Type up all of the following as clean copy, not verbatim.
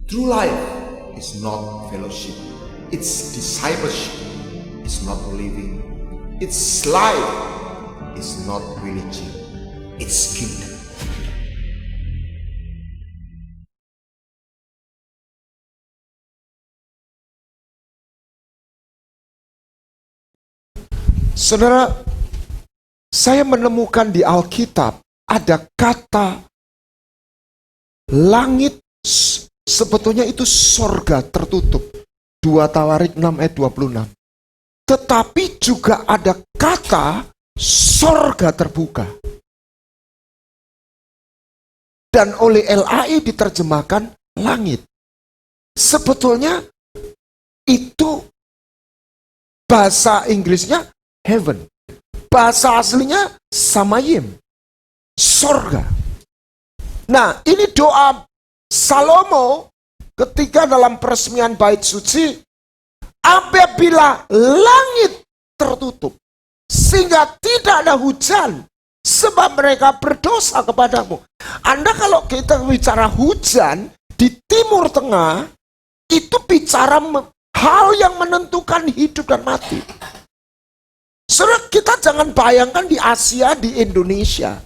True life is not fellowship, it's discipleship, it's not living, it's life, it's not religion, it's kingdom. Saudara, saya menemukan di Alkitab ada kata langit, sebetulnya itu sorga tertutup. 2 Tawarik 6 ayat 26. Tetapi juga ada kata sorga terbuka. Dan oleh LAI diterjemahkan langit. Sebetulnya itu bahasa Inggrisnya heaven. Bahasa aslinya samayim, sorga. Nah, ini doa Salomo ketika dalam peresmian bait suci, apabila langit tertutup sehingga tidak ada hujan sebab mereka berdosa kepadamu. Anda kalau kita bicara hujan di Timur Tengah, itu bicara hal yang menentukan hidup dan mati. Saudara, kita jangan bayangkan di Asia, di Indonesia,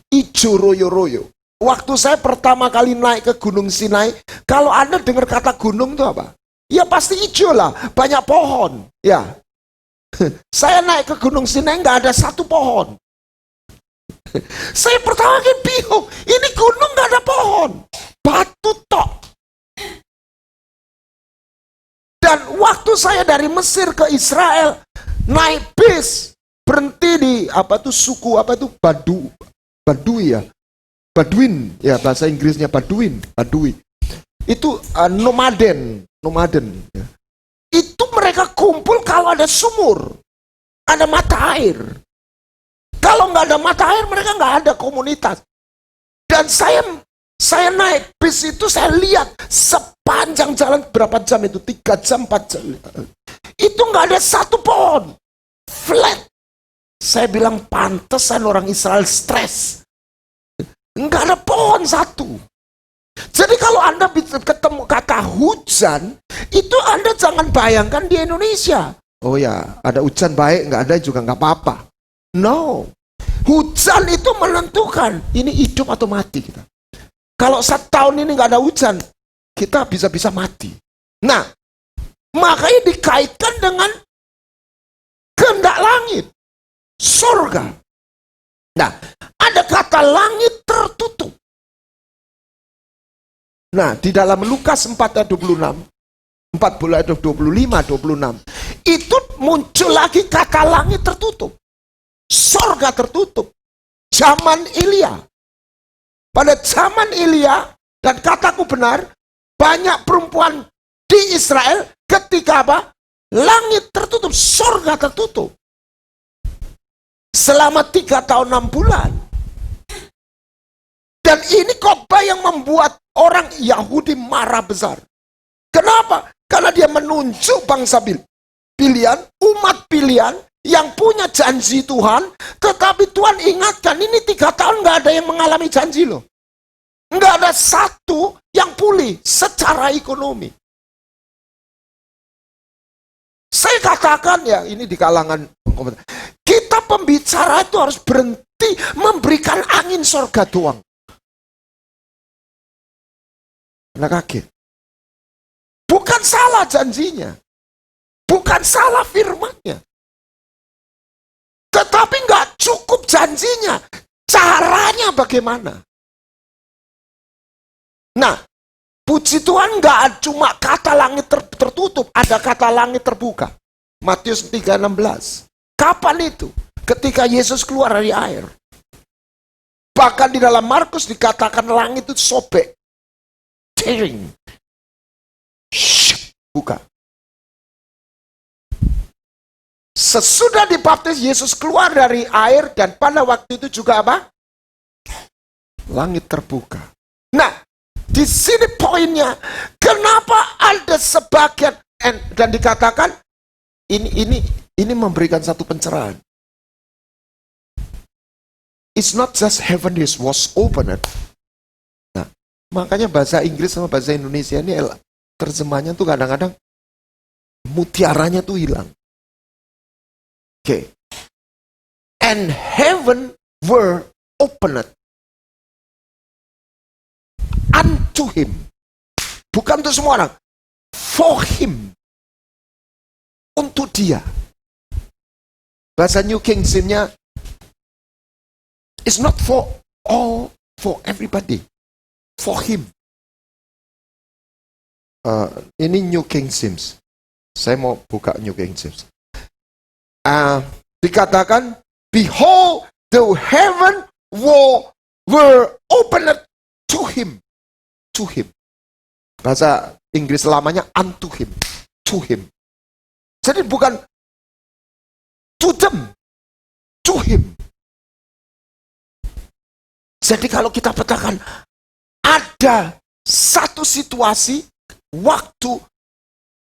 ijo royo-royo. Waktu saya pertama kali naik ke Gunung Sinai, kalau Anda dengar kata gunung itu apa? Ya pasti hijau lah, banyak pohon. Ya, saya naik ke Gunung Sinai nggak ada satu pohon. Saya pertama kali bingung, ini gunung nggak ada pohon, batu tok. Dan waktu saya dari Mesir ke Israel, naik bis, berhenti di suku Badui ya. Baduin, ya bahasa Inggrisnya Badui. Itu nomaden. Ya. Itu mereka kumpul kalau ada sumur, ada mata air. Kalau nggak ada mata air, mereka nggak ada komunitas. Dan saya naik bis itu, saya lihat sepanjang jalan berapa jam itu, 3 jam, 4 jam. Itu nggak ada satu pohon, flat. Saya bilang pantesan orang Israel stres. Nggak ada pohon satu. Jadi kalau Anda ketemu kata hujan, itu Anda jangan bayangkan di Indonesia. Oh ya, ada hujan baik, nggak ada juga nggak apa-apa. No. Hujan itu menentukan ini hidup atau mati kita. Kalau 1 tahun ini nggak ada hujan, kita bisa mati. Nah, makanya dikaitkan dengan kehendak langit, surga. Nah, ada kata langit tertutup. Nah, di dalam Lukas 4 ayat 26, 40 ayat 25, 26, itu muncul lagi kata langit tertutup. Sorga tertutup. Zaman Elia. Pada zaman Elia, dan kataku benar, banyak perempuan di Israel ketika apa? Langit tertutup, sorga tertutup. Selama 3 tahun 6 bulan. Dan ini khotbah yang membuat orang Yahudi marah besar. Kenapa? Karena dia menunjuk bangsa pilihan, umat pilihan yang punya janji Tuhan, tetapi Tuhan ingatkan, ini 3 tahun nggak ada yang mengalami janji loh. Nggak ada satu yang pulih secara ekonomi. Saya katakan ya, ini di kalangan kita pembicara itu harus berhenti memberikan angin sorga doang. Anda kaget. Bukan salah janjinya. Bukan salah firmannya. Tetapi nggak cukup janjinya. Caranya bagaimana? Nah, puji Tuhan nggak cuma kata langit tertutup, ada kata langit terbuka. Matius 3:16. Kapan itu? Ketika Yesus keluar dari air. Bahkan di dalam Markus dikatakan langit itu sobek. Tearing. Buka. Sesudah dibaptis, Yesus keluar dari air, dan pada waktu itu juga apa? Langit terbuka. Nah, di sini poinnya, kenapa ada sebagian dan dikatakan ini memberikan satu pencerahan. It's not just heaven was opened. Nah, Makanya bahasa Inggris sama bahasa Indonesia ini terjemahnya tuh kadang-kadang mutiaranya tuh hilang. Oke. And heaven were opened unto him. Bukan untuk semua orang. For him. Untuk dia. Bahasa New King James-nya it's not for all, for everybody. For him. Ini New King James. Saya mau buka New King James. Dikatakan, behold, the heaven were opened to him. To him. Bahasa Inggris lamanya unto him. To him. Jadi bukan to them. To him. Jadi kalau kita petakan, ada satu situasi, waktu,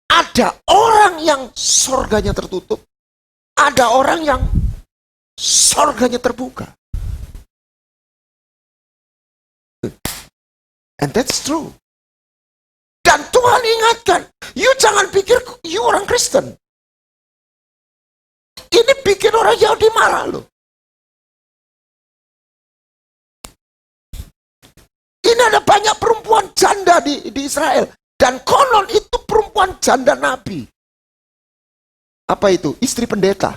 ada orang yang sorganya tertutup, ada orang yang sorganya terbuka. And that's true. Dan Tuhan ingatkan, you jangan pikir you orang Kristen. Ini bikin orang Yahudi marah loh. Ini ada banyak perempuan janda di Israel. Dan konon itu perempuan janda Nabi. Apa itu? Istri pendeta.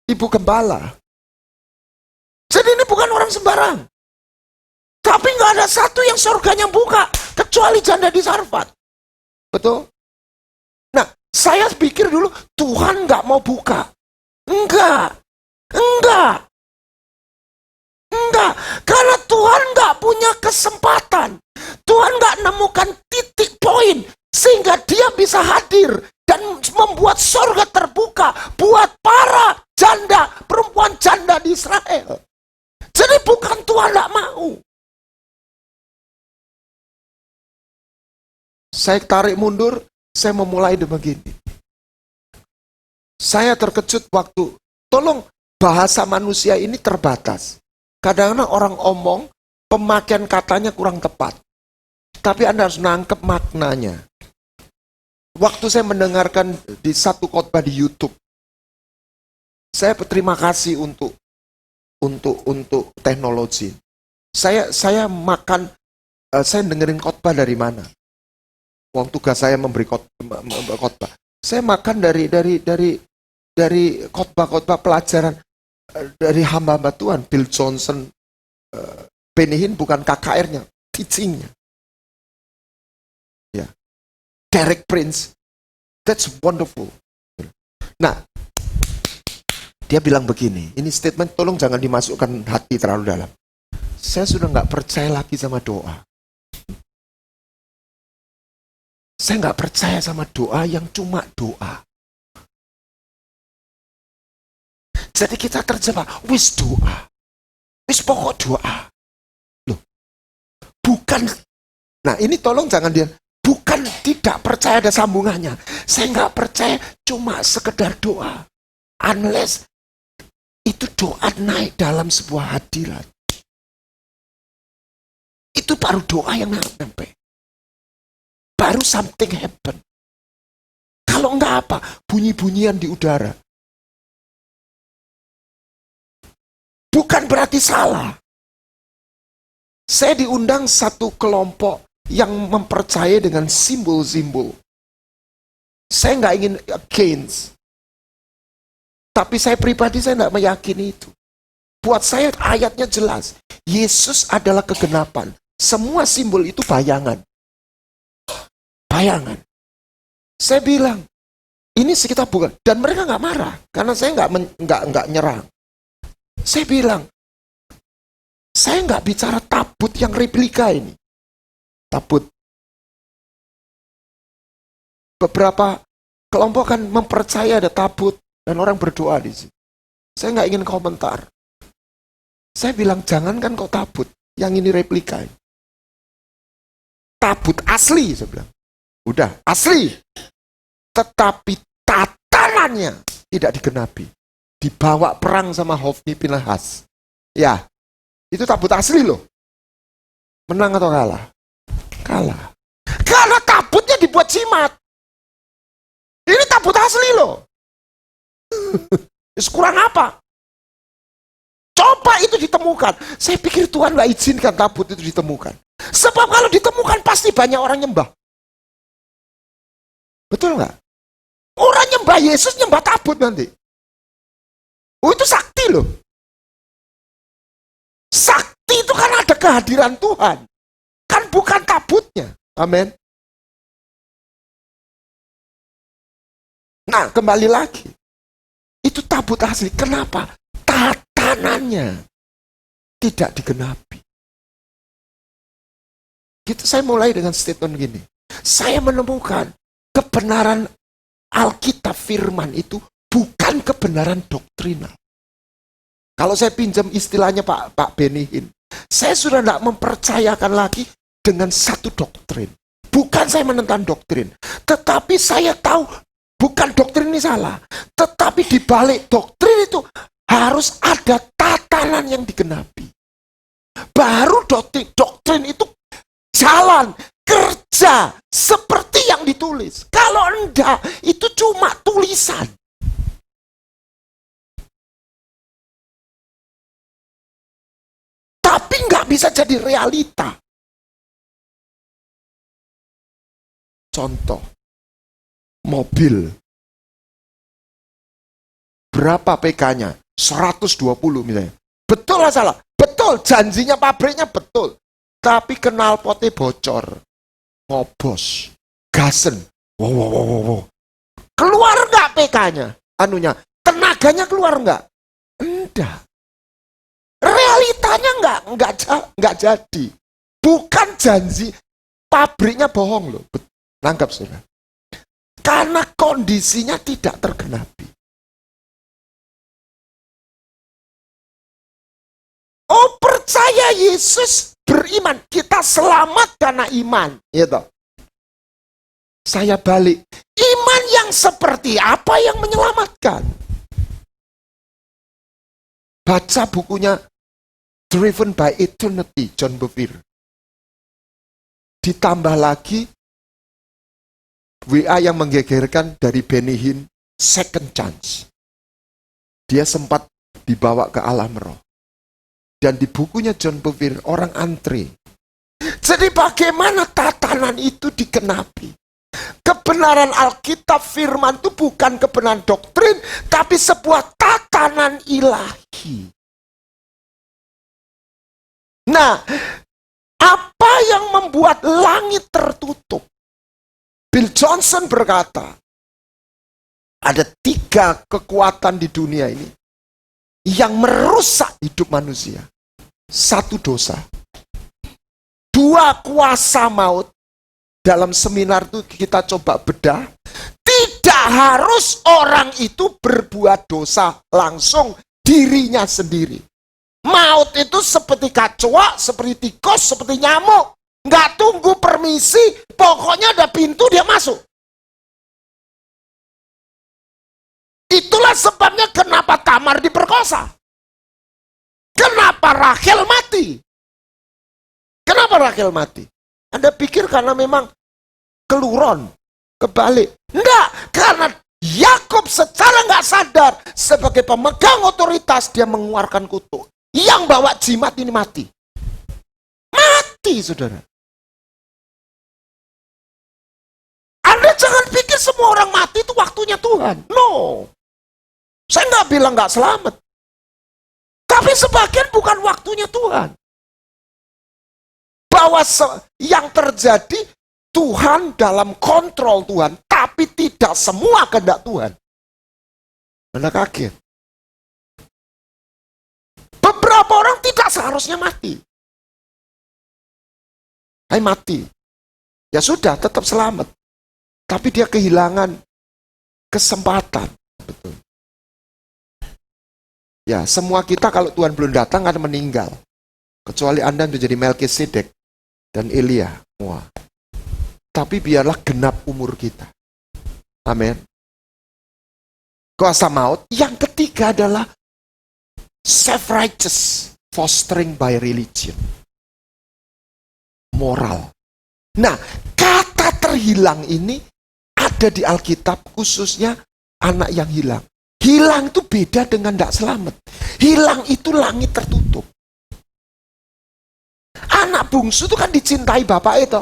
Ibu gembala. Jadi ini bukan orang sembarang. Tapi nggak ada satu yang surganya buka. Kecuali janda di Sarfat. Betul? Nah, saya pikir dulu Tuhan nggak mau buka. Enggak. Karena Tuhan nggak punya kesempatan. Tuhan nggak nemukan titik poin sehingga dia bisa hadir dan membuat surga terbuka buat para janda, perempuan janda di Israel. Jadi bukan Tuhan nggak mau. Saya tarik mundur, saya memulai begini. Saya terkejut waktu, tolong bahasa manusia ini terbatas. Kadang-kadang orang omong, pemakaian katanya kurang tepat. Tapi Anda harus nangkep maknanya. Waktu saya mendengarkan di satu khotbah di YouTube, saya berterima kasih untuk teknologi. Saya makan, saya dengerin khotbah dari mana? Uang tugas saya memberi khotbah. Saya makan dari khotbah pelajaran dari hamba-hamba Tuhan, Bill Johnson, Benny Hinn, bukan KKR-nya, teaching-nya. Ya. Derek Prince. That's wonderful. Nah, dia bilang begini, ini statement tolong jangan dimasukkan hati terlalu dalam. Saya sudah nggak percaya lagi sama doa. Saya nggak percaya sama doa yang cuma doa. Jadi kita terjebak, wis doa. Wis pokok doa. Loh, bukan. Nah ini tolong jangan bukan tidak percaya ada sambungannya. Saya nggak percaya cuma sekedar doa. Unless itu doa naik dalam sebuah hadirat. Itu baru doa yang sampai. Baru something happen. Kalau enggak apa? Bunyi-bunyian di udara. Bukan berarti salah. Saya diundang satu kelompok yang mempercayai dengan simbol-simbol. Saya nggak ingin against. Tapi saya pribadi saya nggak meyakini itu. Buat saya ayatnya jelas. Yesus adalah kegenapan. Semua simbol itu bayangan. Bayangan. Saya bilang, ini sekitar bukan. Dan mereka nggak marah. Karena saya nggak nyerang. Saya bilang, saya nggak bicara tabut yang replika ini. Tabut. Beberapa kelompok kan mempercaya ada tabut dan orang berdoa di sini. Saya nggak ingin komentar. Saya bilang, jangankan kok tabut, yang ini replika. Tabut asli, saya bilang. Udah, asli. Tetapi tatalannya tidak digenapi. Dibawa perang sama Hofni Pinehas. Ya, itu tabut asli loh. Menang atau kalah? Kalah. Karena tabutnya dibuat jimat. Ini tabut asli loh. Kurang apa? Coba itu ditemukan. Saya pikir Tuhan gak izinkan tabut itu ditemukan. Sebab kalau ditemukan pasti banyak orang nyembah. Betul nggak? Orang nyembah Yesus nyembah tabut nanti. Oh itu sakti loh. Sakti itu kan ada kehadiran Tuhan. Kan bukan tabutnya. Amin. Nah kembali lagi. Itu tabut asli. Kenapa? Tatanannya tidak digenapi. Gitu saya mulai dengan statement gini. Saya menemukan kebenaran Alkitab firman itu bukan kebenaran doktrinal. Kalau saya pinjam istilahnya Pak Benihin, saya sudah tidak mempercayakan lagi dengan satu doktrin. Bukan saya menentang doktrin, tetapi saya tahu bukan doktrin ini salah. Tetapi di balik doktrin itu harus ada tatanan yang digenapi. Baru doktrin itu jalan, kerja, seperti yang ditulis. Kalau enggak, itu cuma tulisan. Tapi enggak bisa jadi realita. Contoh, mobil. Berapa PK-nya? 120 misalnya. Betul lah salah? Betul, janjinya pabriknya betul. Tapi knalpotnya bocor. Ngobos. Gasen. Wow. Keluar nggak PK-nya? Anunya, tenaganya keluar nggak? Enggak. Realitanya nggak jadi. Bukan janji. Pabriknya bohong loh. Nangkap saudara. Karena kondisinya tidak tergenapi. Oh percaya Yesus beriman. Kita selamat karena iman. Gitu. Saya balik. Iman yang seperti apa yang menyelamatkan? Baca bukunya Driven by Eternity, John Bevere. Ditambah lagi WA yang menggegerkan dari Benihin, Second Chance. Dia sempat dibawa ke alam roh. Dan di bukunya John Bevere, orang antri. Jadi bagaimana tatanan itu dikenapi? Kebenaran Alkitab firman itu bukan kebenaran doktrin, tapi sebuah tatanan ilahi. Nah, apa yang membuat langit tertutup? Bill Johnson berkata, ada 3 kekuatan di dunia ini yang merusak hidup manusia. 1 dosa. 2 kuasa maut. Dalam seminar itu kita coba bedah. Tidak harus orang itu berbuat dosa langsung dirinya sendiri. Maut itu seperti kecoa, seperti tikus, seperti nyamuk. Nggak tunggu permisi, pokoknya ada pintu dia masuk. Itulah sebabnya kenapa Tamar diperkosa. Kenapa Rachel mati? Kenapa Rachel mati? Anda pikir karena memang keluron, kebalik. Enggak, karena Yakub secara nggak sadar sebagai pemegang otoritas dia mengeluarkan kutuk. Yang bawa jimat ini mati. Mati, saudara. Anda jangan pikir semua orang mati itu waktunya Tuhan. No. Saya nggak bilang nggak selamat. Tapi sebagian bukan waktunya Tuhan. Bahwa yang terjadi Tuhan dalam kontrol Tuhan, tapi tidak semua kehendak Tuhan. Anda kaget. Beberapa orang tidak seharusnya mati. Hai mati. Ya sudah, tetap selamat. Tapi dia kehilangan kesempatan. Betul. Ya, semua kita kalau Tuhan belum datang akan meninggal. Kecuali Anda menjadi Melkisedek dan Elia. Wah. Tapi biarlah genap umur kita. Amin. Kuasa maut. Yang ketiga adalah self-righteous, fostering by religion. moral. Nah, kata terhilang ini ada di Alkitab, khususnya anak yang hilang. Hilang itu beda dengan tidak selamat. Hilang itu langit tertutup. Anak bungsu itu kan dicintai bapak itu.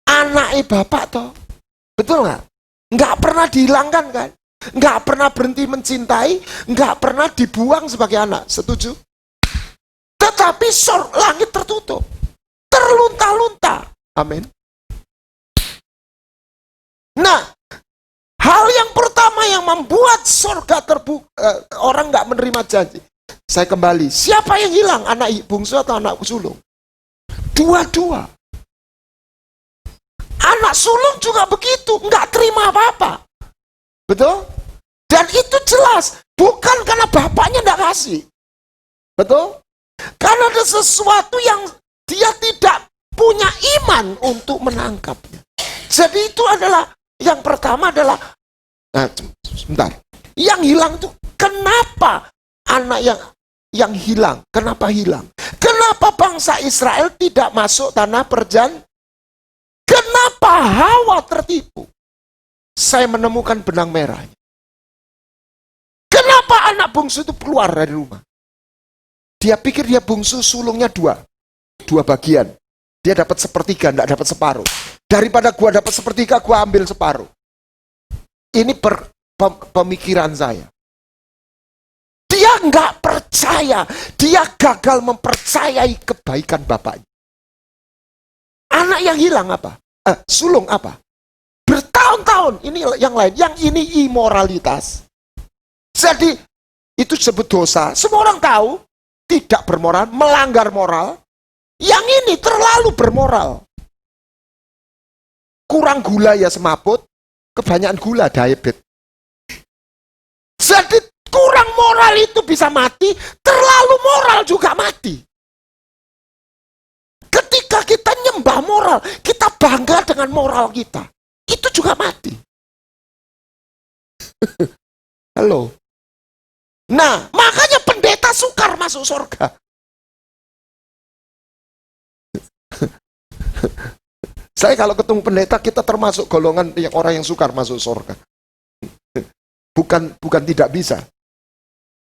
Anaknya bapak toh. Betul nggak? Nggak pernah dihilangkan kan? Nggak pernah berhenti mencintai, nggak pernah dibuang sebagai anak. Setuju? Tetapi langit tertutup. Terlunta-lunta. Amin. Nah, hal yang pertama yang membuat surga terbuka, orang nggak menerima janji. Saya kembali, siapa yang hilang? Anak bungsu atau anak sulung? Dua-dua. Anak sulung juga begitu, nggak terima apa-apa. Betul? Dan itu jelas, bukan karena bapaknya nggak kasih. Betul? Karena ada sesuatu yang dia tidak punya iman untuk menangkapnya. Jadi itu adalah, yang pertama adalah, sebentar. Yang hilang itu, kenapa anak yang hilang? Kenapa hilang? Kenapa bangsa Israel tidak masuk tanah perjanjian? Kenapa Hawa tertipu? Saya menemukan benang merahnya. Kenapa anak bungsu itu keluar dari rumah? Dia pikir dia bungsu, sulungnya dua bagian. Dia dapat sepertiga, tidak dapat separuh. Daripada gua dapat sepertiga, gua ambil separuh. Ini pemikiran saya. Dia nggak percaya, dia gagal mempercayai kebaikan bapaknya. Anak yang hilang apa? Sulung apa? Bertahun-tahun, ini yang lain. Yang ini imoralitas. Jadi, itu disebut dosa. Semua orang tahu, tidak bermoral, melanggar moral. Yang ini terlalu bermoral. Kurang gula ya semaput, kebanyakan gula diabetes. Jadi, kurang moral itu bisa mati, terlalu moral juga mati. Ketika kita nyembah moral, kita bangga dengan moral kita, itu juga mati. Halo. Nah, makanya pendeta sukar masuk surga. Saya kalau ketemu pendeta, kita termasuk golongan yang orang yang sukar masuk surga. Bukan tidak bisa.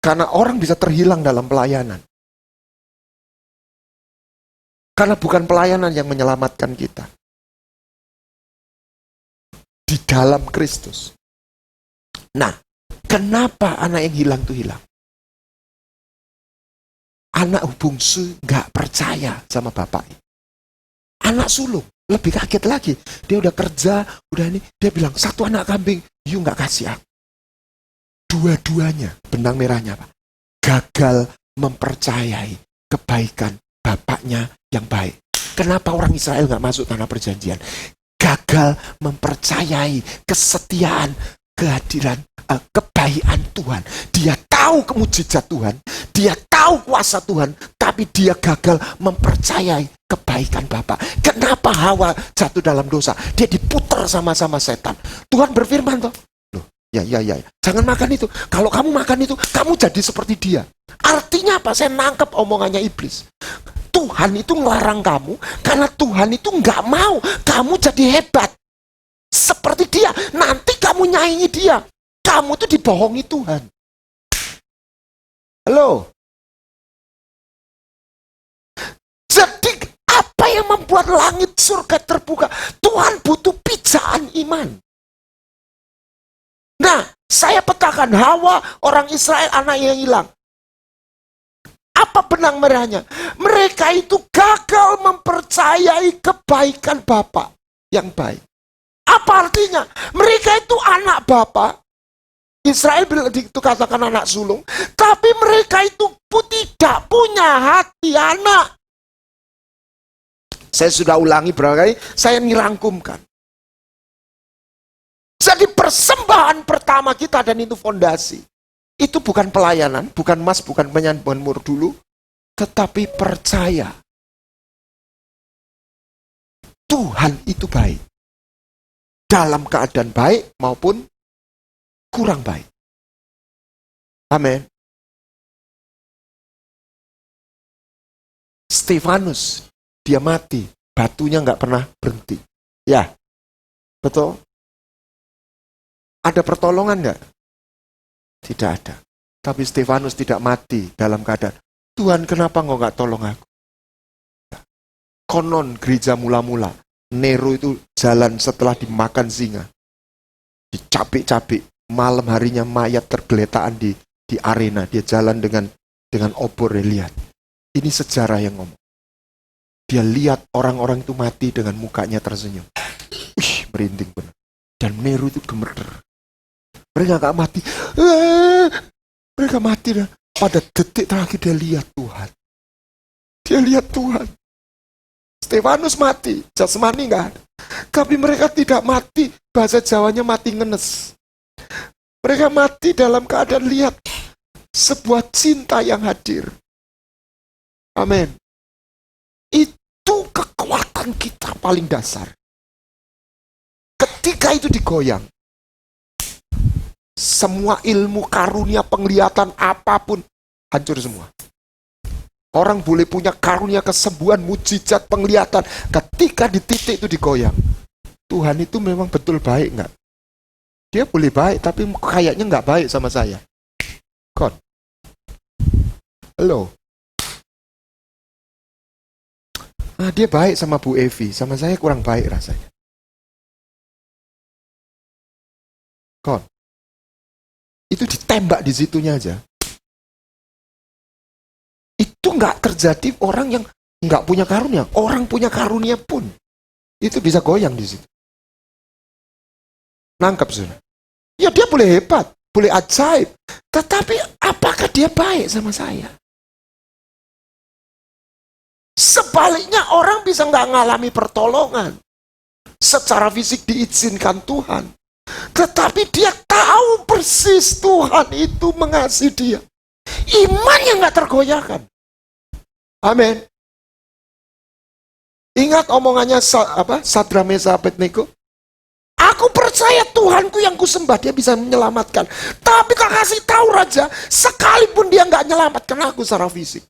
Karena orang bisa terhilang dalam pelayanan. Karena bukan pelayanan yang menyelamatkan kita. Di dalam Kristus. Nah, kenapa anak yang hilang itu hilang? Anak bungsu nggak percaya sama bapaknya. Anak sulung lebih kaget lagi. Dia udah kerja, udah ini. Dia bilang, satu anak kambing, you nggak kasih aku. Dua-duanya, benang merahnya apa? Gagal mempercayai kebaikan bapaknya yang baik. Kenapa orang Israel nggak masuk tanah perjanjian? Gagal mempercayai kesetiaan, kehadiran, kebaikan Tuhan. Dia tahu mujizat Tuhan, dia tahu kuasa Tuhan, tapi dia gagal mempercayai kebaikan Bapa. Kenapa Hawa jatuh dalam dosa? Dia diputar sama-sama setan. Tuhan berfirman toh, loh, ya, jangan makan itu. Kalau kamu makan itu, kamu jadi seperti dia. Artinya apa? Saya nangkep omongannya iblis. Tuhan itu ngelarang kamu karena Tuhan itu nggak mau kamu jadi hebat seperti dia. Nanti kamu nyaingi dia. Kamu tuh dibohongi Tuhan. Halo. Jadi apa yang membuat langit surga terbuka? Tuhan butuh pijakan iman. Nah, saya petakan Hawa, orang Israel, anak yang hilang. Apa benang merahnya? Mereka itu gagal mempercayai kebaikan Bapa yang baik. Apa artinya? Mereka itu anak Bapa. Israel itu katakan anak sulung. Tapi mereka itu tidak punya hati anak. Saya sudah ulangi berapa kali, saya nirangkumkan. Jadi persembahan pertama kita, dan itu fondasi. Itu bukan pelayanan, bukan emas, bukan penyembahan mur dulu, tetapi percaya Tuhan itu baik. Dalam keadaan baik maupun kurang baik. Amin. Stefanus, dia mati batunya nggak pernah berhenti. Ya, betul. Ada pertolongan nggak? Tidak ada. Tapi Stefanus tidak mati dalam keadaan, Tuhan kenapa nggak tolong aku? Konon gereja mula-mula, Nero itu jalan setelah dimakan singa. Dicapik-capik, malam harinya mayat tergeletaan di arena. Dia jalan dengan obor, dia lihat. Ini sejarah yang ngomong. Dia lihat orang-orang itu mati dengan mukanya tersenyum. Merinding benar. Dan Nero itu gemeter. Mereka gak mati. Mereka mati. Pada detik terakhir dia lihat Tuhan. Dia lihat Tuhan. Stefanus mati. Jasmani gak ada. Tapi mereka tidak mati. Bahasa Jawanya mati ngenes. Mereka mati dalam keadaan lihat sebuah cinta yang hadir. Amin. Itu kekuatan kita paling dasar. Ketika itu digoyang, semua ilmu, karunia, penglihatan, apapun, hancur semua. Orang boleh punya karunia, kesembuhan, mujizat, penglihatan. Ketika di titik itu digoyang, Tuhan itu memang betul baik nggak? Dia boleh baik, tapi kayaknya nggak baik sama saya. God. Halo. Dia baik sama Bu Evi, sama saya kurang baik rasanya. God. Itu ditembak di situnya aja. Itu nggak terjadi orang yang nggak punya karunia. Orang punya karunia pun itu bisa goyang di situ. Nangkap saudara. Ya dia boleh hebat, boleh ajaib. Tetapi apakah dia baik sama saya? Sebaliknya orang bisa nggak ngalami pertolongan. Secara fisik diizinkan Tuhan. Tetapi dia tahu persis Tuhan itu mengasihi dia. Imannya nggak tergoyahkan. Amin. Ingat omongannya Sadra, Mesa, Abednego? Aku percaya Tuhanku yang kusembah, dia bisa menyelamatkan. Tapi kalau kasih tahu raja, sekalipun dia nggak menyelamatkan aku secara fisik.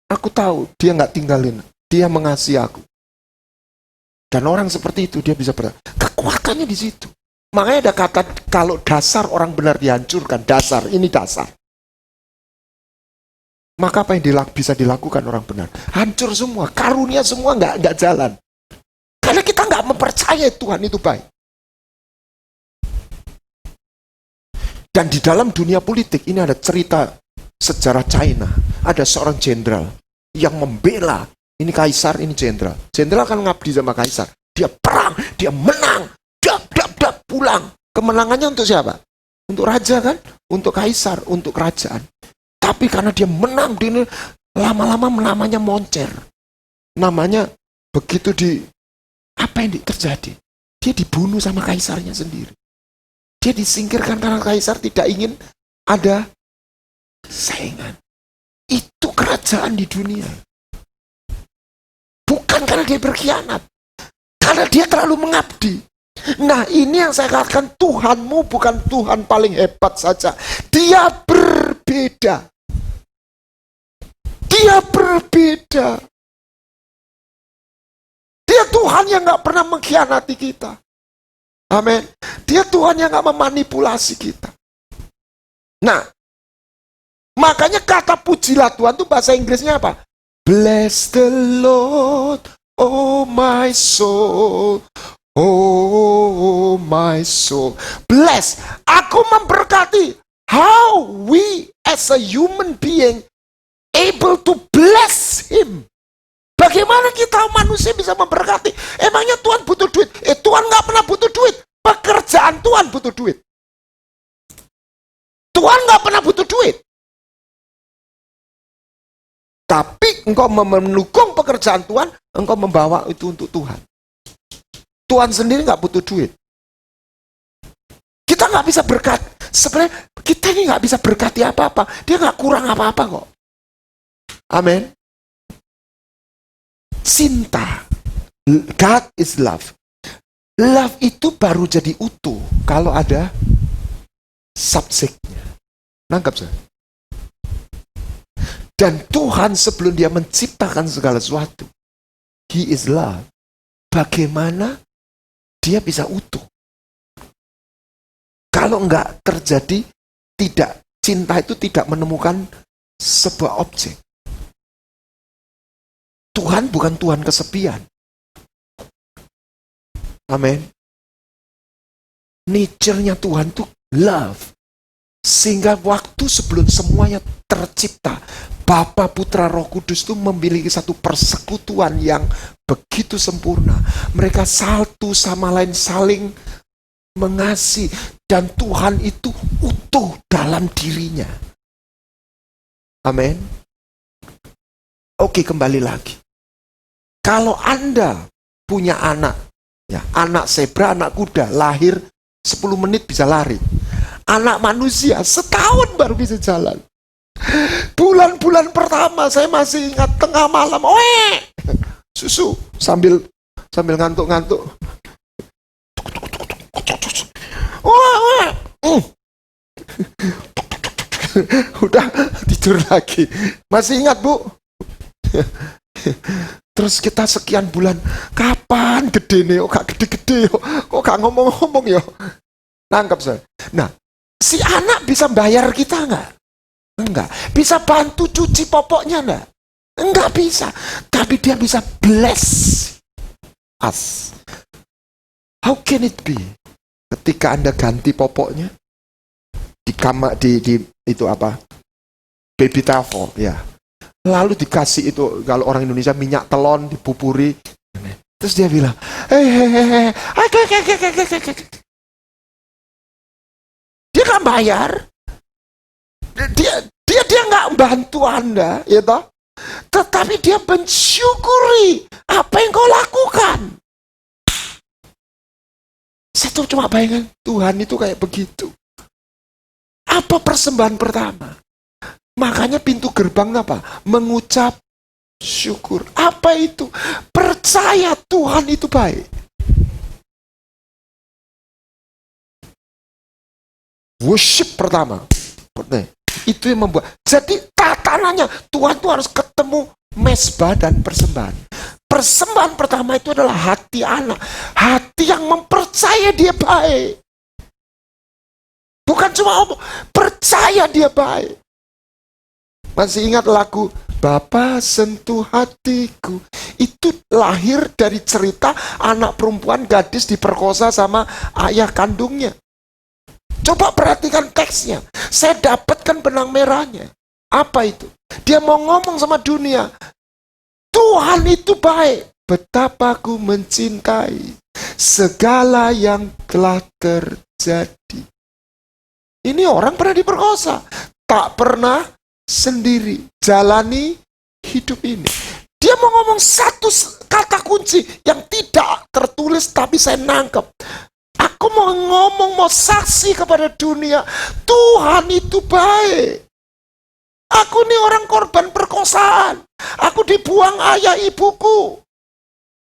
Aku tahu dia nggak tinggalin, dia mengasihi aku. Dan orang seperti itu dia bisa kekuatannya di situ. Makanya ada kata kalau dasar orang benar dihancurkan, dasar ini dasar. Maka apa yang bisa dilakukan orang benar? Hancur semua, karunia semua nggak jalan. Karena kita nggak mempercayai Tuhan itu baik. Dan di dalam dunia politik ini ada cerita sejarah China. Ada seorang jenderal yang membela, ini kaisar, ini jenderal. Jenderal kan ngabdi sama kaisar. Dia perang, dia menang, dap, pulang. Kemenangannya untuk siapa? Untuk raja kan? Untuk kaisar, untuk kerajaan. Tapi karena dia menang, dia lama-lama namanya moncer. Namanya begitu apa yang terjadi? Dia dibunuh sama kaisarnya sendiri. Dia disingkirkan karena kaisar tidak ingin ada saingan. Itu kerajaan di dunia. Bukan karena dia berkhianat. Karena dia terlalu mengabdi. Nah ini yang saya katakan, Tuhanmu bukan Tuhan paling hebat saja. Dia berbeda. Dia berbeda. Dia Tuhan yang gak pernah mengkhianati kita. Amin. Dia Tuhan yang gak memanipulasi kita. Nah, makanya kata pujilah Tuhan itu bahasa Inggrisnya apa? Bless the Lord, oh my soul. Oh my soul. Bless. Aku memberkati. How we as a human being able to bless him. Bagaimana kita manusia bisa memberkati? Emangnya Tuhan butuh duit? Tuhan gak pernah butuh duit. Pekerjaan Tuhan butuh duit. Tuhan gak pernah butuh duit. Tapi engkau mendukung pekerjaan Tuhan, engkau membawa itu untuk Tuhan. Tuhan sendiri gak butuh duit. Kita gak bisa berkat. Sebenarnya kita ini gak bisa berkati apa-apa. Dia gak kurang apa-apa kok. Amin. Cinta. God is love. Love itu baru jadi utuh kalau ada subjeknya. Nangkap saya? Dan Tuhan sebelum dia menciptakan segala sesuatu, He is love. Bagaimana dia bisa utuh? Kalau enggak terjadi, cinta itu tidak menemukan sebuah objek. Tuhan bukan Tuhan kesepian. Amin. Nature-nya Tuhan itu love. Sehingga waktu sebelum semuanya tercipta, Bapa, Putra, Roh Kudus itu memiliki satu persekutuan yang begitu sempurna. Mereka satu sama lain saling mengasihi. Dan Tuhan itu utuh dalam dirinya. Amin. Oke, kembali lagi. Kalau Anda punya anak, ya, anak zebra, anak kuda, lahir 10 menit bisa lari. Anak manusia setahun baru bisa jalan. Bulan-bulan pertama saya masih ingat tengah malam, susu sambil ngantuk-ngantuk. Udah tidur lagi. Masih ingat, Bu? Terus kita sekian bulan, kapan gede nih? Kok gak gede-gede? Kok gak ngomong-ngomong ya? Nangkep saya. Nah, si anak bisa bayar kita nggak? Enggak. Bisa bantu cuci popoknya nggak? Enggak bisa. Tapi dia bisa bless us. How can it be? Ketika Anda ganti popoknya di kamar di itu apa? Baby towel, ya. Lalu dikasih itu, kalau orang Indonesia minyak telon dipupuri. Terus dia bilang, dia nggak bayar, dia nggak bantu Anda, ya toh. Tetapi dia mensyukuri apa yang kau lakukan. Saya tuh cuma bayangkan Tuhan itu kayak begitu. Apa persembahan pertama? Makanya pintu gerbang apa? Mengucap syukur. Apa itu? Percaya Tuhan itu baik. Worship pertama. Itu yang membuat. Jadi tatanannya Tuhan itu harus ketemu mesbah dan persembahan. Persembahan pertama itu adalah hati anak. Hati yang mempercaya dia baik. Bukan cuma omong, percaya dia baik. Masih ingat lagu Bapa sentuh hatiku? Itu lahir dari cerita anak perempuan gadis diperkosa sama ayah kandungnya. Coba perhatikan teksnya. Saya dapatkan benang merahnya. Apa itu? Dia mau ngomong sama dunia. Tuhan itu baik. Betapa aku mencintai segala yang telah terjadi. Ini orang pernah diperkosa. Tak pernah sendiri jalani hidup ini. Dia mau ngomong satu kata kunci yang tidak tertulis tapi saya nangkep. Aku mau ngomong, mau saksi kepada dunia, Tuhan itu baik. Aku ini orang korban perkosaan. Aku dibuang ayah ibuku.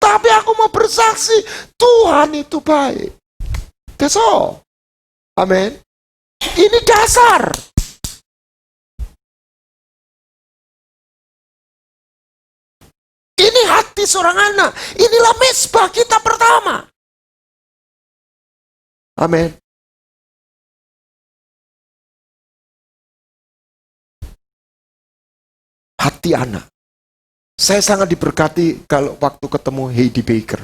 Tapi aku mau bersaksi, Tuhan itu baik. That's all. Amin. Ini dasar. Ini hati seorang anak. Inilah mesbah kita pertama. Amin. Hati anak. Saya sangat diberkati kalau waktu ketemu Heidi Baker.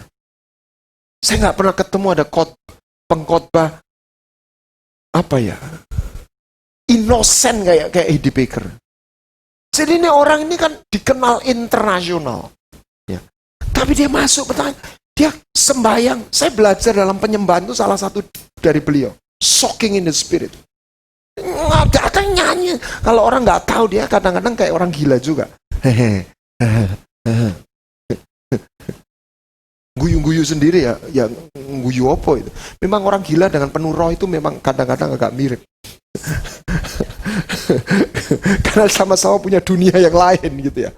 Saya nggak pernah ketemu ada pengkhotbah apa ya, innocent kayak Heidi Baker. Jadi ini orang ini kan dikenal internasional. Ya. Tapi dia masuk bertanya, dia sembahyang. Saya belajar dalam penyembahan itu salah satu dari beliau. Shocking in the spirit. Ada nyanyi. Kalau orang nggak tahu dia kadang-kadang kayak orang gila juga. Guyu-guyu sendiri ya, yang guyu apa itu. Memang orang gila dengan penuh roh itu memang kadang-kadang agak mirip. Karena sama-sama punya dunia yang lain gitu ya.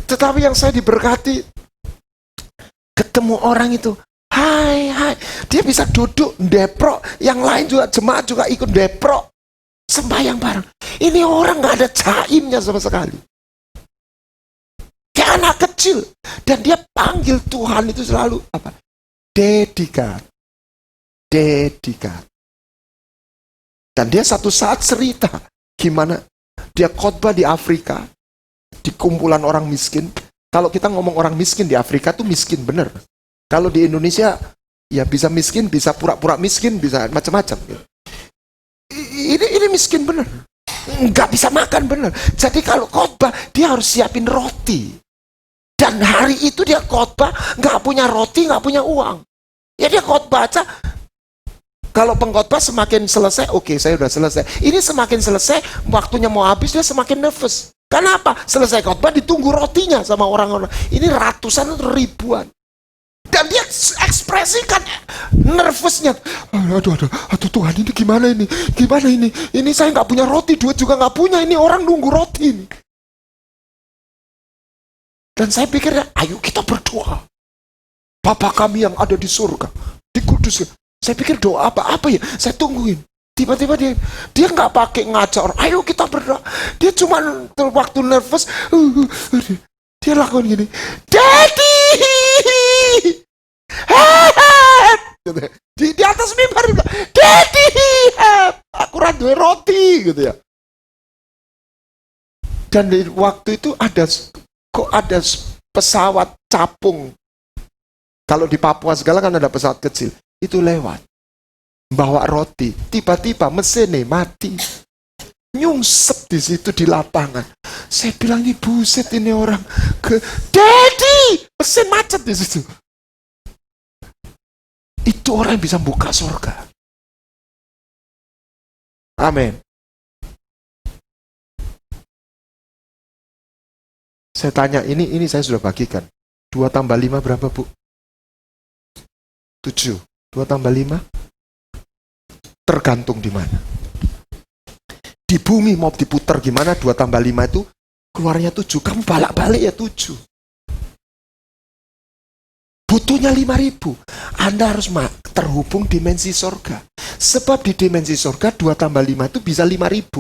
Tetapi yang saya diberkati, ketemu orang itu, hai, dia bisa duduk deprok, yang lain juga jemaat juga ikut deprok, sembahyang bareng. Ini orang nggak ada jaimnya sama sekali. Kayak Dia anak kecil. Dan dia panggil Tuhan itu selalu apa? Dedikat. Dedikat. Dan dia satu saat cerita gimana dia khotbah di Afrika, di kumpulan orang miskin. Kalau kita ngomong orang miskin di Afrika tuh miskin bener. Kalau di Indonesia ya bisa miskin, bisa pura-pura miskin, bisa macam-macam. Ini miskin bener. Nggak bisa makan bener. Jadi kalau khotbah dia harus siapin roti. Dan hari itu dia khotbah nggak punya roti, nggak punya uang. Ya dia khotbah aja. Kalau pengkhotbah semakin selesai, oke, saya udah selesai. Ini semakin selesai, waktunya mau habis, dia semakin nervous. Kenapa? Selesai khotbah ditunggu rotinya sama orang-orang. Ini ratusan atau ribuan. Dan dia ekspresikan nervousnya. Aduh Tuhan, ini gimana ini? Gimana ini? Ini saya nggak punya roti, duit juga nggak punya. Ini orang nunggu roti ini. Dan saya pikir, ayo kita berdoa. Bapa kami yang ada di surga, di kudus. Saya pikir doa apa ya? Saya tungguin. Tiba-tiba dia nggak pakai ngajak orang. Ayo kita berdoa. Dia cuma waktu nervous, dia lakukan gini. Daddy, help! Di atas mimbar dia bilang, Daddy, help! Aku randuin roti, gitu ya. Dan di waktu itu ada pesawat capung. Kalau di Papua segala kan ada pesawat kecil. Itu lewat, bawa roti, tiba-tiba mesinnya mati, nyungsep di situ di lapangan. Saya bilang, ini buset ini orang ke Daddy, mesin macet di situ. Itu orang yang bisa buka surga. Amin. Saya tanya, ini saya sudah bagikan. 2 tambah 5 berapa, Bu? 7. 2 tambah 5 tergantung di mana. Di bumi mau diputar gimana 2 tambah 5 itu keluarnya 7. Kamu balik-balik ya 7. Butuhnya 5.000. Anda harus terhubung dimensi sorga. Sebab di dimensi sorga 2 tambah 5 itu bisa 5.000.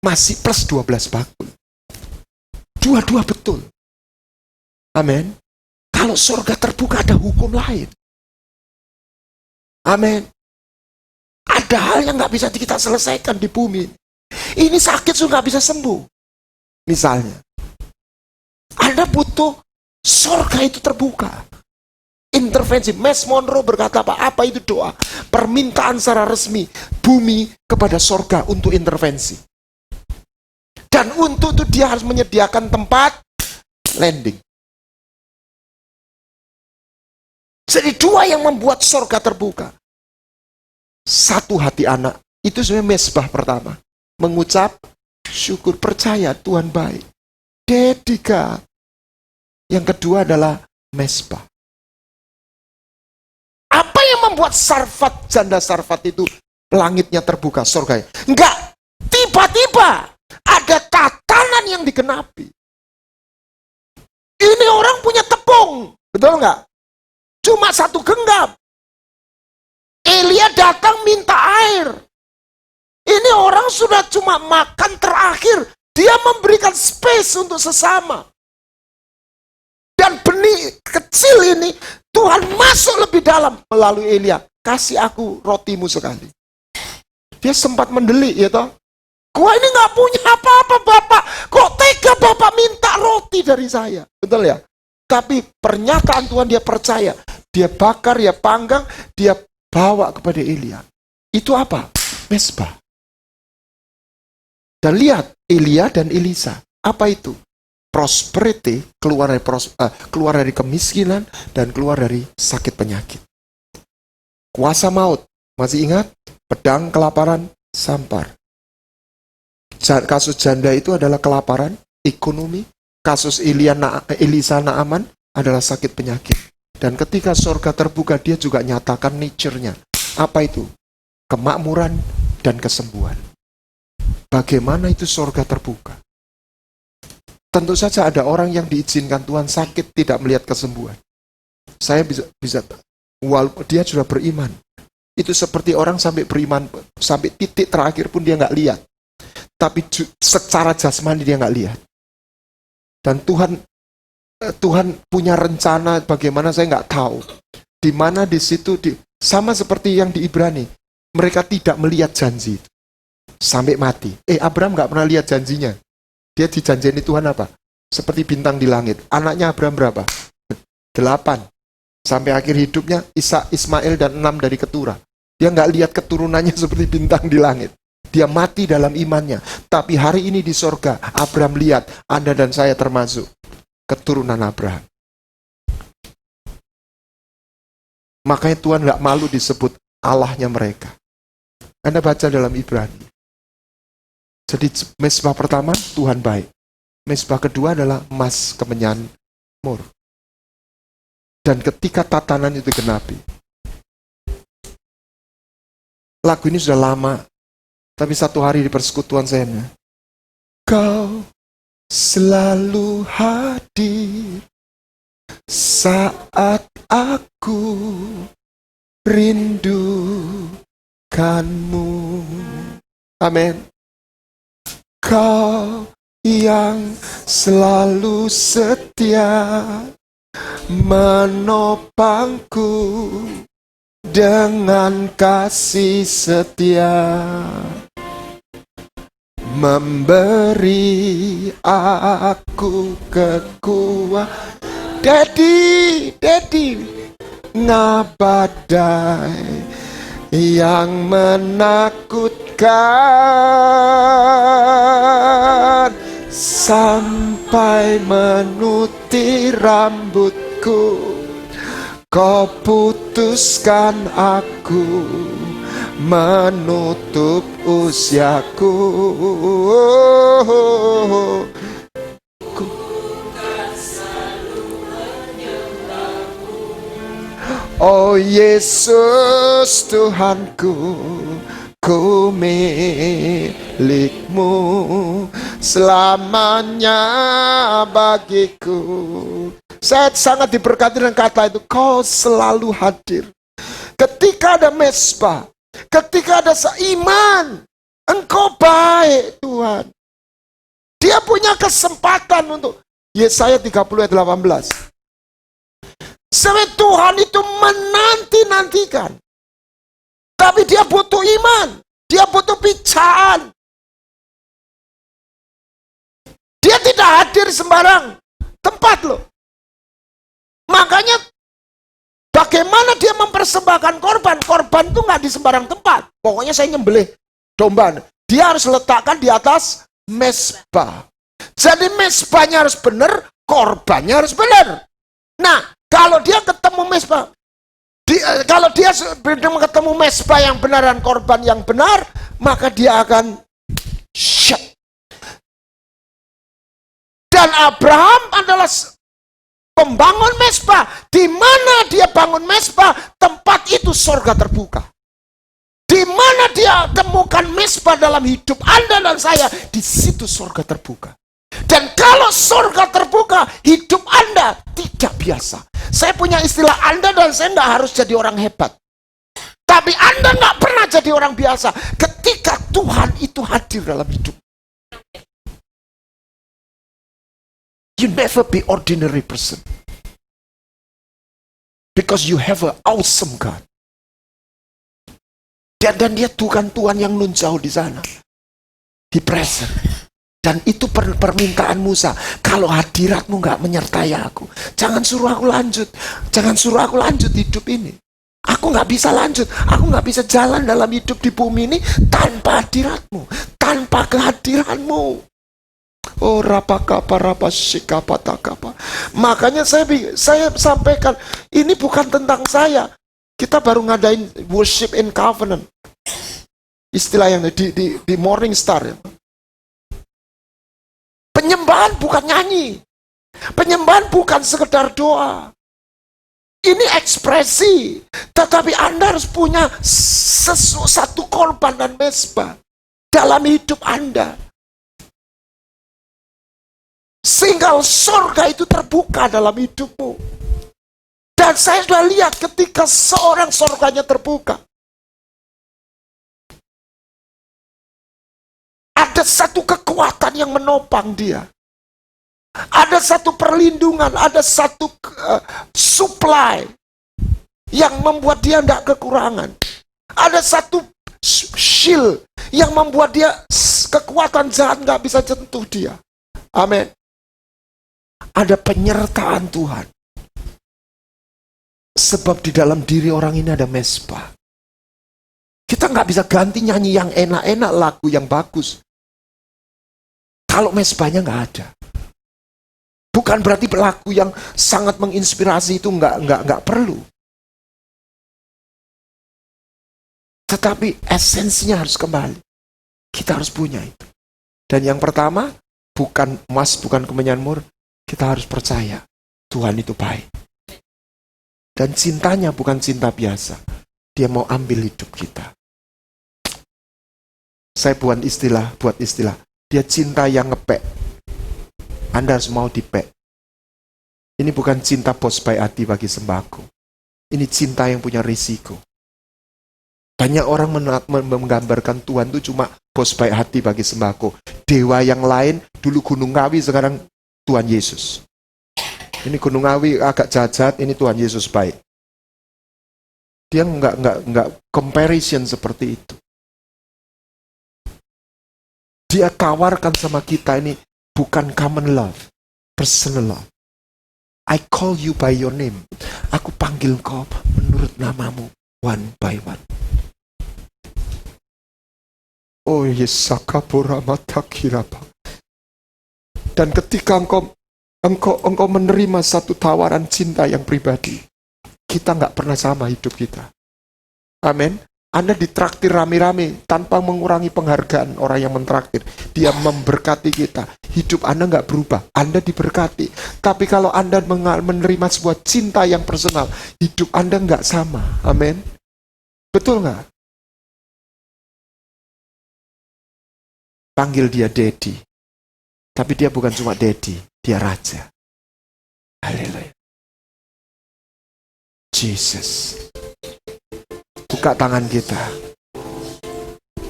Masih plus 12 bakul. 2 betul. Amin. Kalau sorga terbuka ada hukum lain. Amin. Ada hal yang nggak bisa kita selesaikan di bumi. Ini sakit sudah nggak bisa sembuh. Misalnya, Anda butuh surga itu terbuka. Intervensi. Mes Monroe berkata apa itu doa? Permintaan secara resmi bumi kepada surga untuk intervensi. Dan untuk itu dia harus menyediakan tempat landing. Jadi 2 yang membuat surga terbuka. 1 hati anak. Itu sebenarnya mesbah pertama. Mengucap syukur, percaya Tuhan baik. Dedikat. Yang kedua adalah mesbah. Apa yang membuat Sarfat, janda Sarfat itu langitnya terbuka, surga? Enggak. Tiba-tiba ada tatanan yang digenapi. Ini orang punya tepung. Betul enggak? Cuma 1 genggam. Elia datang minta air. Ini orang sudah cuma makan terakhir. Dia memberikan space untuk sesama. Dan benih kecil ini, Tuhan masuk lebih dalam melalui Elia. Kasih aku rotimu sekali. Dia sempat mendelik, ya toh. Gua ini gak punya apa-apa, Bapak. Kok tega Bapak minta roti dari saya? Betul ya? Tapi pernyataan Tuhan dia percaya. Dia bakar, dia panggang, dia bawa kepada Elia. Itu apa? Mesbah. Dan lihat, Elia dan Elisa. Apa itu? Prosperity, keluar dari kemiskinan, dan keluar dari sakit penyakit. Kuasa maut, masih ingat? Pedang, kelaparan, sampar. Kasus janda itu adalah kelaparan, ekonomi. Kasus Elisa Naaman adalah sakit penyakit. Dan ketika surga terbuka, dia juga nyatakan nature-nya. Apa itu? Kemakmuran dan kesembuhan. Bagaimana itu surga terbuka? Tentu saja ada orang yang diizinkan Tuhan sakit tidak melihat kesembuhan. Saya bisa walaupun dia sudah beriman. Itu seperti orang sampai beriman, sampai titik terakhir pun dia nggak lihat. Tapi secara jasmani dia nggak lihat. Dan Tuhan Tuhan punya rencana bagaimana saya nggak tahu. Di mana di situ sama seperti yang di Ibrani, mereka tidak melihat janji itu sampai mati. Abraham nggak pernah lihat janjinya. Dia dijanjeni Tuhan apa? Seperti bintang di langit. Anaknya Abraham berapa? 8. Sampai akhir hidupnya Ishak, Ismail, dan 6 dari keturah. Dia nggak lihat keturunannya seperti bintang di langit. Dia mati dalam imannya. Tapi hari ini di sorga, Abraham lihat, Anda dan saya termasuk keturunan Abraham. Makanya Tuhan nggak malu disebut Allahnya mereka. Anda baca dalam Ibrani. Jadi mezbah pertama, Tuhan baik. Mezbah kedua adalah emas kemenyan mur. Dan ketika tatanan itu genapi. Lagu ini sudah lama, tapi satu hari di persekutuan saya, Kau selalu hadir saat aku rindukanmu. Amin. Kau yang selalu setia menopangku dengan kasih setia, memberi aku kekuatan. Daddy, ngabadai yang menakutkan sampai menuti rambutku. Kau putuskan aku menutup usiaku. Oh Yesus Tuhanku, ku milikmu selamanya bagiku. Saya sangat diberkati dengan kata itu. Kau selalu hadir. Ketika ada mezbah, ketika ada seiman, Engkau baik Tuhan. Dia punya kesempatan untuk Yesaya 30 ayat 18. Sampai Tuhan itu menanti-nantikan. Tapi dia butuh iman. Dia butuh pijakan. Dia tidak hadir sembarang tempat loh. Makanya bagaimana dia mempersembahkan korban? Korban itu nggak di sembarang tempat. Pokoknya saya nyembelih domba. Dia harus letakkan di atas mezbah. Jadi mezbahnya harus benar, korbannya harus benar. Nah, kalau dia ketemu mezbah, kalau dia ketemu mezbah yang benar dan korban yang benar, maka dia akan syat. Dan Abraham adalah pembangun mezbah. Di mana dia bangun mezbah, tempat itu surga terbuka. Di mana dia temukan mezbah dalam hidup Anda dan saya, di situ surga terbuka. Dan kalau surga terbuka, hidup Anda tidak biasa. Saya punya istilah, Anda dan saya tidak harus jadi orang hebat. Tapi Anda nggak pernah jadi orang biasa ketika Tuhan itu hadir dalam hidup. You never be ordinary person. Because you have an awesome God. Dan dia Tuhan yang nun jauh di sana. Di present. Dan itu permintaan Musa. Kalau hadiratmu nggak menyertai aku, jangan suruh aku lanjut. Jangan suruh aku lanjut hidup ini. Aku nggak bisa lanjut. Aku nggak bisa jalan dalam hidup di bumi ini tanpa hadiratmu. Tanpa kehadiranmu. Oh rapakapa rapasikapa. Makanya saya sampaikan, ini bukan tentang saya. Kita baru ngadain worship in covenant. Istilah yang di Morning Star ya. Penyembahan bukan nyanyi. Penyembahan bukan sekedar doa. Ini ekspresi. Tetapi Anda harus punya satu korban dan mezbah dalam hidup Anda. Sehingga surga itu terbuka dalam hidupmu. Dan saya sudah lihat ketika seorang surganya terbuka. Ada satu kekuatan yang menopang dia. Ada satu perlindungan, ada satu supply yang membuat dia tidak kekurangan. Ada satu shield yang membuat dia kekuatan jahat nggak bisa sentuh dia. Amin. Ada penyertaan Tuhan. Sebab di dalam diri orang ini ada mesbah. Kita nggak bisa ganti nyanyi yang enak-enak, lagu yang bagus, kalau mesbahnya nggak ada. Bukan berarti lagu yang sangat menginspirasi itu nggak perlu. Tetapi esensinya harus kembali. Kita harus punya itu. Dan yang pertama, bukan emas, bukan kemenyan murni. Kita harus percaya Tuhan itu baik. Dan cintanya bukan cinta biasa. Dia mau ambil hidup kita. Saya buat istilah. Dia cinta yang ngepek. Anda harus mau dipek. Ini bukan cinta bos baik hati bagi sembako. Ini cinta yang punya risiko. Banyak orang menggambarkan Tuhan itu cuma bos baik hati bagi sembako. Dewa yang lain, dulu Gunung Ngawi, sekarang Tuhan Yesus. Ini Gunung Ngawi agak jahat, ini Tuhan Yesus baik. Dia nggak comparison seperti itu. Dia tawarkan sama kita ini bukan common love, personal love. I call you by your name. Aku panggil kau menurut namamu, one by one. Oh yesakapura matakirapa. Dan ketika engkau menerima satu tawaran cinta yang pribadi, kita nggak pernah sama hidup kita. Amin. Anda ditraktir rame-rame tanpa mengurangi penghargaan orang yang mentraktir. Dia memberkati kita. Hidup Anda nggak berubah. Anda diberkati. Tapi kalau Anda menerima sebuah cinta yang personal, hidup Anda nggak sama. Amin. Betul nggak? Panggil dia Daddy. Tapi dia bukan cuma Daddy. Dia Raja. Haleluya. Jesus. Buka tangan kita.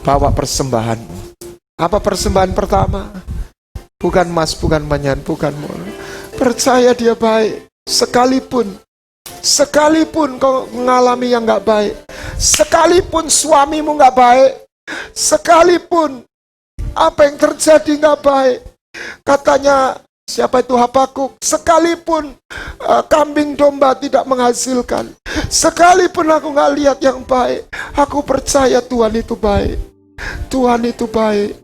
Bawa persembahanmu. Apa persembahan pertama? Bukan emas, bukan manyan, bukan murni. Percaya dia baik. Sekalipun kau mengalami yang gak baik. Sekalipun suamimu gak baik. Sekalipun apa yang terjadi gak baik. Katanya, siapa itu Habakuk? Sekalipun kambing domba tidak menghasilkan, sekalipun aku gak lihat yang baik, aku percaya Tuhan itu baik. Tuhan itu baik.